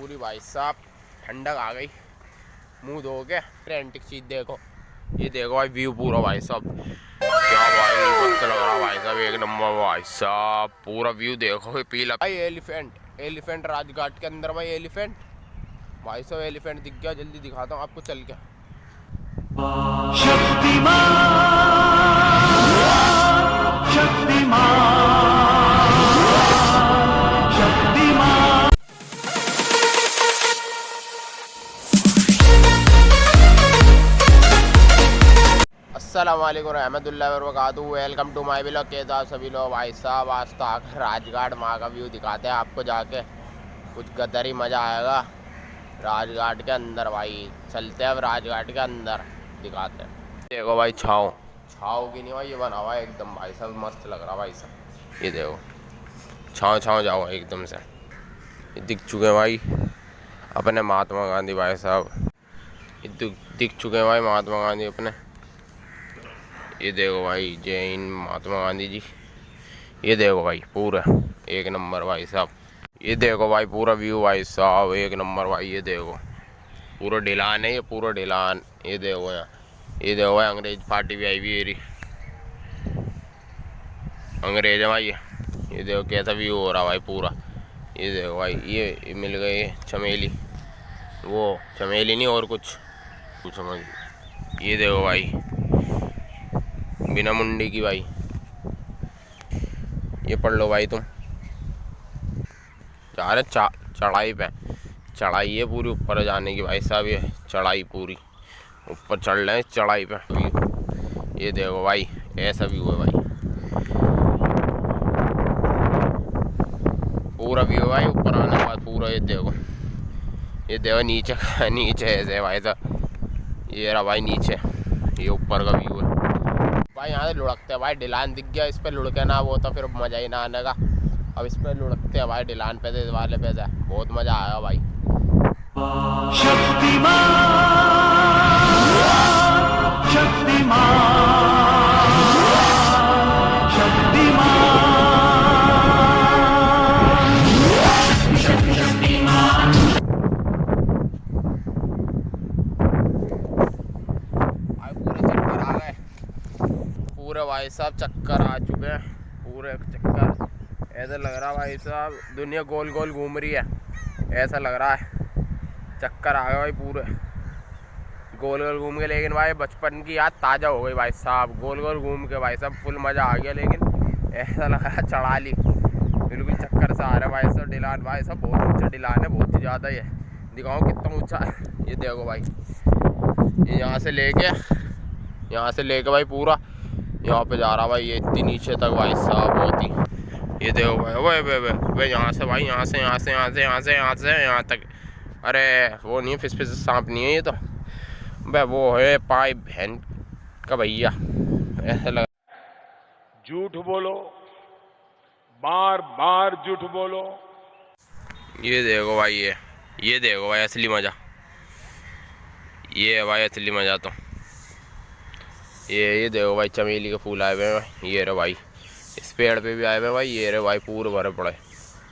पूरी भाई साहब ठंडक आ गई। मुंह धो के फिर एंटिक चीज देखो, ये देखो भाई व्यू पूरा भाई साहब, क्या भाई मस्त लग रहा भाई साहब, एक नंबर भाई साहब। पूरा व्यू देखो पीला भाई। एलिफेंट राजघाट के अंदर भाई एलिफेंट भाई साहब, एलिफेंट दिख गया। जल्दी दिखाता हूँ आपको चल के। अस्सलामुअलैकुम रहमतुल्लाहि व बरकातुहू। Welcome to my vlog. के साथ सभी लोग भाई साहब, आज तो आकर राजघाट माँ का व्यू दिखाते हैं आपको जाके, कुछ गदर ही मज़ा आएगा राजघाट के अंदर। भाई चलते हैं अब राजघाट के अंदर, दिखाते हैं। देखो भाई छाँव की नहीं भाई, ये बना हुआ है एकदम भाई साहब, मस्त लग रहा भाई साहब। ये देखो छाँव जाओ एकदम से। ये दिख चुके हैं भाई अपने महात्मा गांधी भाई साहब, ये दिख चुके हैं भाई महात्मा गांधी अपने। ये देखो भाई जय हिंद महात्मा गांधी जी। ये देखो भाई पूरा एक नंबर भाई साहब। ये देखो भाई पूरा व्यू भाई साहब, एक नंबर भाई। ये देखो पूरा ढलान है, ये पूरा ढलान। ये देखो यहाँ, ये देखो भाई अंग्रेज पार्टी भी आई हुई है, अंग्रेज है भाई। ये देखो कैसा व्यू हो रहा भाई पूरा। ये देखो भाई ये मिल गए चमेली, वो चमेली नहीं और कुछ समझ। ये देखो भाई बिना मुंडी की भाई, ये पढ़ लो भाई तुम। जा रहे चढ़ाई पे, चढ़ाई है पूरी ऊपर जाने की भाई साहब। ये चढ़ाई पूरी ऊपर चढ़ रहे हैं चढ़ाई पे। ये देखो भाई ऐसा व्यू है भाई, पूरा व्यू है भाई ऊपर आने के बाद पूरा। ये देखो नीचे ऐसे भाई साहब। ये रहा भाई नीचे, ये ऊपर का व्यू है भाई। यहाँ से लुढ़कते हैं भाई, ढलान दिख गया, इस पर लुढ़के ना वो तो फिर मज़ा ही ना आने का। अब इस पर लुढ़कते हैं भाई ढलान पे से वाले पे से, बहुत मज़ा आएगा भाई। पूरे भाई साहब चक्कर आ चुके हैं, पूरे चक्कर। ऐसा लग रहा भाई साहब दुनिया गोल गोल घूम रही है, ऐसा लग रहा है। चक्कर आ गए भाई पूरे गोल गोल घूम के। लेकिन भाई बचपन की याद ताज़ा हो गई भाई साहब, गोल गोल घूम के भाई साहब फुल मज़ा आ गया। लेकिन ऐसा लग रहा चढ़ा ली, बिल्कुल चक्कर से आ रहा है भाई साहब। ढलान भाई साहब बहुत ऊँचा ढलान है, बहुत ही ज़्यादा। ये दिखाओ कितना ऊँचा है। ये देखो भाई, ये यहाँ से लेके भाई पूरा यहाँ पे जा रहा भाई, ये इतनी नीचे तक भाई साहब बहुत ही। ये देखो भाई वे यहाँ से भाई, यहाँ से यहाँ तक। अरे वो नहीं है, फिस सांप नहीं है ये तो भाई, वो है पाई बहन का भैया, ऐसा लगा। झूठ बोलो, बार बार झूठ बोलो। ये देखो भाई, ये देखो भाई असली मज़ा, ये है भाई असली मज़ा। तो ये देखो भाई चमेली के फूल आए हुए हैं भाई। ये रहे भाई इस पेड़ पे भी आए हुए हैं भाई। ये रहे भाई पूरे भरे पड़े।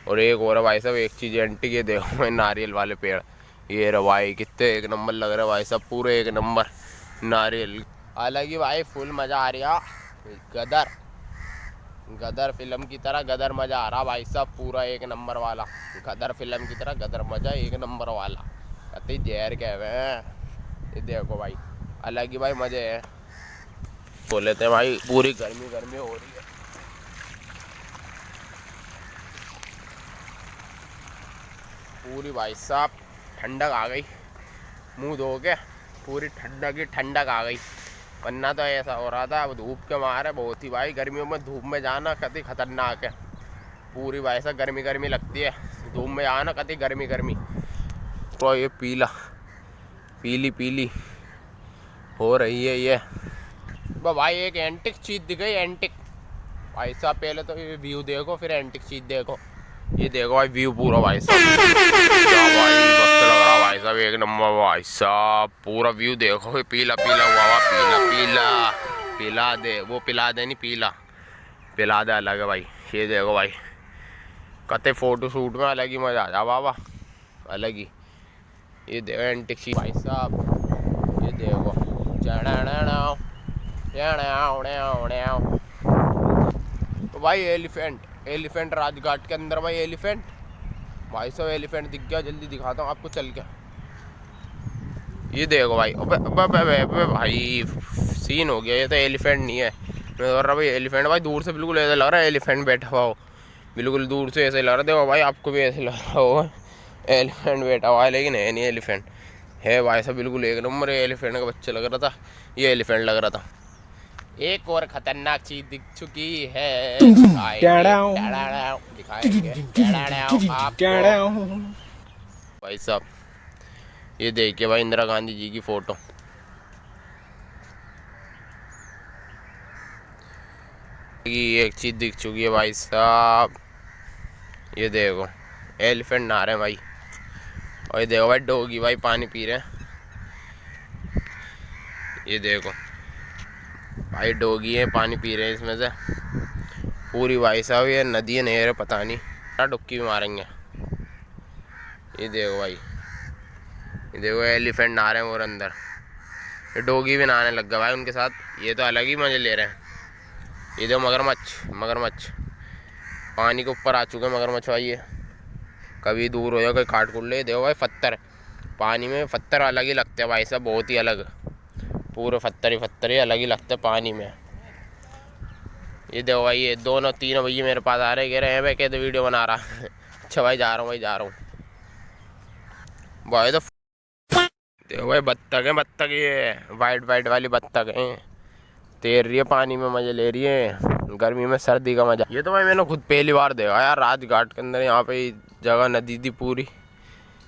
और एक और है भाई साहब, एक चीज़ एंटी के देखो भाई, नारियल वाले पेड़। ये रहे भाई कितने एक नंबर लग रहे भाई सब, पूरे एक नंबर नारियल। हालांकि भाई फुल मज़ा आ रहा। गदर फिल्म की तरह गदर मज़ा आ रहा भाई साहब, पूरा एक नंबर वाला। गदर फिल्म की तरह गदर मज़ा एक नंबर वाला, कतई जहर कह हुए हैं। ये देखो भाई अलग ही भाई मज़े है। बोल लेते हैं भाई, पूरी गर्मी हो रही है। पूरी भाई साहब ठंडक आ गई, मुंह धो के पूरी ठंडक आ गई। वरना तो ऐसा हो रहा था, अब धूप के मारे बहुत ही भाई, गर्मियों में धूप में जाना कति खतरनाक है। पूरी भाई साहब गर्मी लगती है धूप में जाना, कति गर्मी। तो ये पीली हो रही है ये भाई। एक एंटिक चीज़ दिख गई, एंटिक भाई साहब। पहले तो ये व्यू देखो, फिर एंटिक चीज़ देखो। ये देखो भाई व्यू पूरा भाई साहब, क्या भाई मस्त लग रहा भाई साहब, एक नंबर भाई साहब। पूरा व्यू देखो, पीला हुआ पिला दे, वो पिला दे नहीं, पिला दे अलग है भाई। ये देखो भाई कते फोटो शूट में अलग ही मज़ा आ जा बाबा। अलग ही। ये देखो एंटिक चीज भाई साहब, ये देखो तो भाई एलिफेंट राजघाट के अंदर भाई एलिफेंट। भाई साहब एलिफेंट दिख गया, जल्दी दिखाता हूँ आपको चल के। ये देखो भाई, अबे अबे अबे अबे अबे भाई सीन हो गया। ये तो एलिफेंट नहीं है, मैं बोल रहा भाई एलिफेंट। भाई दूर से बिल्कुल ऐसा लग रहा है एलिफेंट बैठा हुआ हो, बिल्कुल दूर से ऐसे लग रहा है। देखो भाई आपको भी ऐसे लग रहा होगा एलिफेंट बैठा हुआ है, लेकिन है नहीं एलिफेंट है भाई साहब। बिल्कुल एक नंबर एलिफेंट का बच्चा लग रहा था, ये एलिफेंट लग रहा था। एक और खतरनाक चीज दिख चुकी है, दिखाएंगे आपको भाई साहब। ये देखिए भाई इंदिरा गांधी जी की फोटो। ये एक चीज दिख चुकी है भाई साहब, ये देखो एलिफेंट नहा रहे हैं भाई। और ये देखो भाई डॉगी भाई पानी पी रहे हैं। ये देखो भाई डॉगी है, पानी पी रहे हैं इसमें से पूरी भाई साहब। ये नदी है नहर है पता नहीं, डुबकी भी मारेंगे। ये देखो भाई, ये देखो एलिफेंट नहा रहे हैं और अंदर ये डॉगी भी नहाने लग गया भाई उनके साथ। ये तो अलग ही मजे ले रहे हैं। ये देखो मगरमच्छ पानी के ऊपर आ चुके हैं मगरमच्छ भाई। ये कभी दूर हो जाए कोई काट कुट ले। देखो भाई पत्थर, पानी में पत्थर अलग ही लगते हैं भाई साहब, बहुत ही अलग। पूरे पत्थर ही अलग ही लगते हैं पानी में। ये देखो भाई ये तीनों भैया मेरे पास आ रहे, कह रहे हैं भाई कहते वीडियो बना रहा है। अच्छा भाई जा रहा हूँ भाई। तो देखो भाई बत्तख ये वाइट वाली बत्तख है, तैर रही है पानी में, मजे ले रही है गर्मी में सर्दी का मजा। ये तो भाई मैंने खुद पहली बार देखा यार राजघाट के अंदर। यहाँ पे जगह नदी थी पूरी,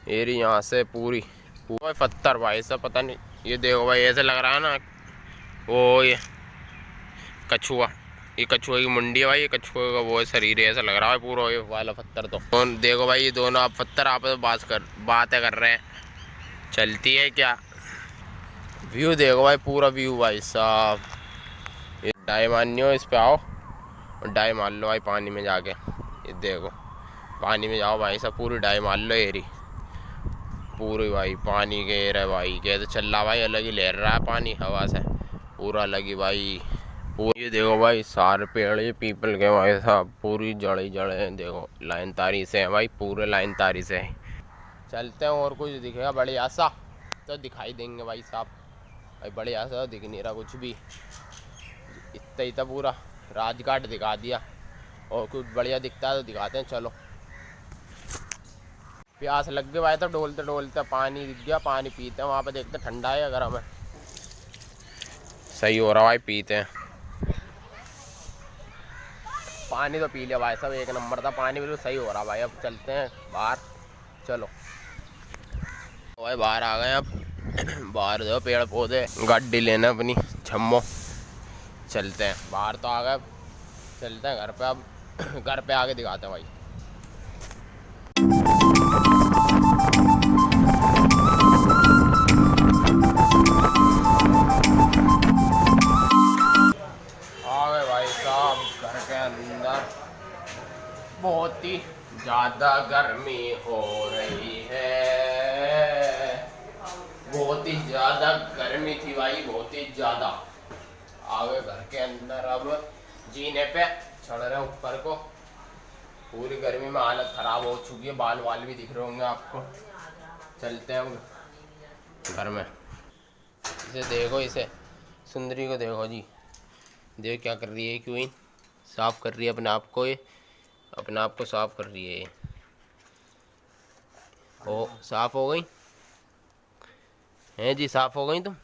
एरी यहाँ से पूरी पूरा पत्थर भाई सब पता नहीं। ये देखो भाई ऐसे लग रहा है ना वो ये कछुआ, ये कछुए की मुंडी है भाई, ये कछुए का वो शरीर है, ऐसा लग रहा है पूरा ये वाला पत्थर। तो देखो भाई ये दोनों आप पत्थर आप बातें कर रहे हैं, चलती है क्या। व्यू देखो भाई, पूरा व्यू भाई साहब। ये डाई मारनी हो इस पे आओ और डाई मार लो भाई पानी में जाके। ये देखो पानी में जाओ भाई साहब, पूरी डाई मार लो एरी पूरी भाई पानी के रहा है भाई। कैसे चल रहा भाई, अलग ही लहर रहा है पानी हवा से पूरा अलग ही भाई। ये देखो भाई सारे पेड़ ये पीपल के भाई साहब, पूरी जड़े हैं। देखो लाइन तारी से है भाई, पूरे लाइन तारी से है। चलते हैं और कुछ दिखेगा बढ़िया सा तो दिखाई देंगे भाई साहब। भाई बढ़िया सा दिख नहीं रहा कुछ भी, इतना ही था पूरा राजघाट दिखा दिया। और कुछ बढ़िया दिखता है तो दिखाते हैं चलो। प्यास लग गई भाई तो डोलते पानी दिख गया, पानी पीते हैं। वहाँ पे देखते ठंडा है अगर हमें सही हो रहा भाई, पीते हैं पानी। तो पी लिया भाई साहब, एक नंबर था पानी, बिल्कुल सही हो रहा भाई। अब चलते हैं बाहर चलो भाई, बाहर आ गए अब। बाहर देखो पेड़ पौधे, गाड़ी लेना अपनी छम्मो, चलते हैं बाहर। तो आ गए, चलते हैं घर पे अब। घर पे आके दिखाते हैं भाई। आ गए भाई साहब घर के अंदर। बहुत ही ज़्यादा गर्मी हो रही है, बहुत ही ज़्यादा गर्मी थी भाई, बहुत ही ज़्यादा। आ गए घर के अंदर, अब जीने पे चढ़ रहे ऊपर को। पूरी गर्मी में हालत ख़राब हो चुकी है, बाल वाल भी दिख रहे होंगे आपको। चलते हैं हम घर में। इसे देखो, इसे सुंदरी को देखो जी, देखो क्या कर रही है। क्वीन साफ कर रही है अपने आप को, ये अपने आप को साफ कर रही है। ये ओ साफ हो गई हैं जी, साफ हो गई तुम,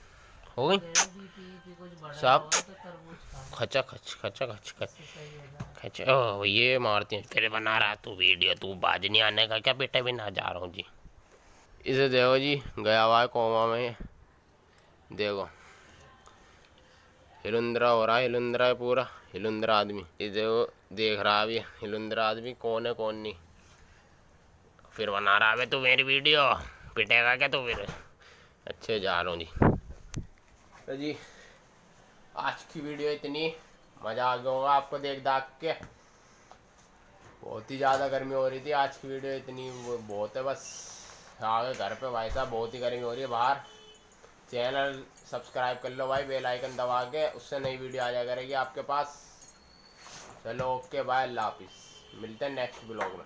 हो गई साफ। खचा खच खचा खच खच खचा। ओ ये मारती है फिर बना रहा तू वीडियो, तू बाज नहीं आने का क्या बेटा। भी ना जा रहा हूँ जी। इसे देखो जी गया हुआ है कोमा में, देखो हिलुंद्रा हो रहा है, हिलुंद्रा है पूरा हिलुंद्रा आदमी। ये देखो देख रहा है अभी हिलुंद्रा आदमी कौन है कौन नहीं। फिर बना रहा है तू मेरी वीडियो, पिटेगा क्या तू फिर। अच्छे जा रहा हूँ जी। तो जी आज की वीडियो इतनी, मज़ा आ गया होगा आपको देख दाख के। बहुत ही ज़्यादा गर्मी हो रही थी, आज की वीडियो इतनी बहुत है बस। आ गए घर पे भाई साहब, बहुत ही गर्मी हो रही है बाहर। चैनल सब्सक्राइब कर लो भाई, बेल आइकन दबा के, उससे नई वीडियो आ जाया करेगी आपके पास। चलो ओके बाय, अल्लाह हाफिज़, मिलते हैं नेक्स्ट ब्लॉग में।